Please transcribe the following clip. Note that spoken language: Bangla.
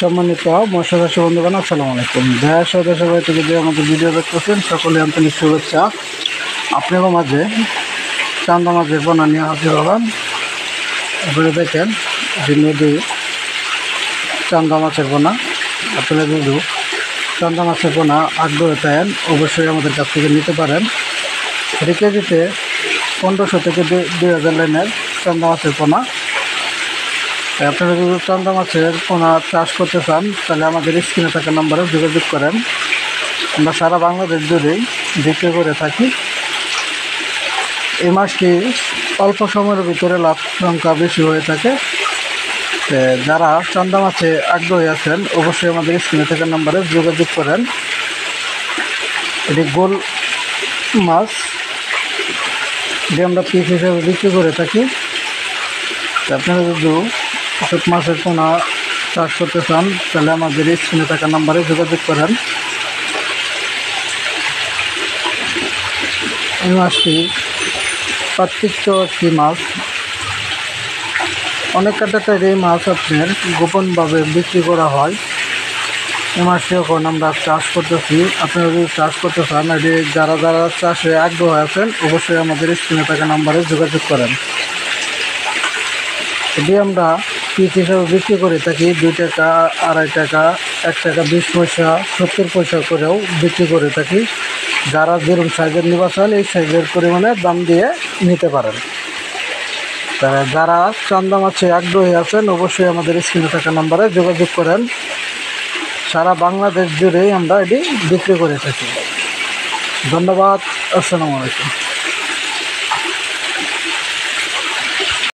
সম্মানিত মৎস্য চাষী বন্ধুগণ, আসসালামু আলাইকুম। দেশ ও দেশের বাইরে থেকে যে আমাদের ভিডিও দেখতেছেন সকলে আন্তরিক শুভেচ্ছা। আপনাদের মাঝে চান্দা মাছের পোনা নিয়ে হাজির হলাম। আপনারা দেখেন যে নদী চান্দা মাছের পোনা। আপনারা যদি চান্দা মাছের পোনা আগ্রহ থাকেন অবশ্যই আমাদের কাছ থেকে নিতে পারেন। প্রতি কেজিতে 1500 থেকে 2000 লাইনের চান্দা মাছের পোনা। আপনারা যদি চান্দা মাছের পোনা চাষ করতে চান তাহলে আমাদের স্ক্রিনে থাকা নম্বরে যোগাযোগ করেন। আমরা সারা বাংলাদেশ জুড়েই বিক্রি করে থাকি। এই মাছটি অল্প সময়ের ভিতরে লাভ সংখ্যা বেশি হয়ে থাকে। যারা চান্দা মাছে আগ্রহী আছেন অবশ্যই আমাদের স্ক্রিনে থাকা নম্বরে যোগাযোগ করেন। এটি গোল মাছ যে আমরা পিস হিসেবে বিক্রি করে থাকি। আপনারা যদি এসব মাছের পোনা চাষ করতে চান তাহলে আমাদের স্ক্রিনে থাকা নাম্বারে যোগাযোগ করেন। এই মাছটি পাতৃত্ব একটি মাছ। অনেক কাটাতের এই মাছ আপনার গোপনভাবে বিক্রি করা হয়। এই মাছটি এখন আমরা চাষ করতেছি। আপনারা যদি চাষ করতে চান এটি যারা চাষে আগ্রহ আছেন অবশ্যই আমাদের স্ক্রিনে থাকা নাম্বারে যোগাযোগ করেন। এটি আমরা পিস হিসাবে বিক্রি করে থাকি 2 টাকা, 2.5 টাকা, 1 টাকা 20 পয়সা, 70 পয়সা করেও বিক্রি করে থাকি। যারা যেরকম সাইজের নিবা চান এই সাইজের পরিমাণে দাম দিয়ে নিতে পারেন। যারা চান্দা মাছে আগ্রহী আছেন অবশ্যই আমাদের স্ক্রিনে থাকা নাম্বারে যোগাযোগ করেন। সারা বাংলাদেশ জুড়েই আমরা এটি বিক্রি করে থাকি। ধন্যবাদ। আসসালামু আলাইকুম।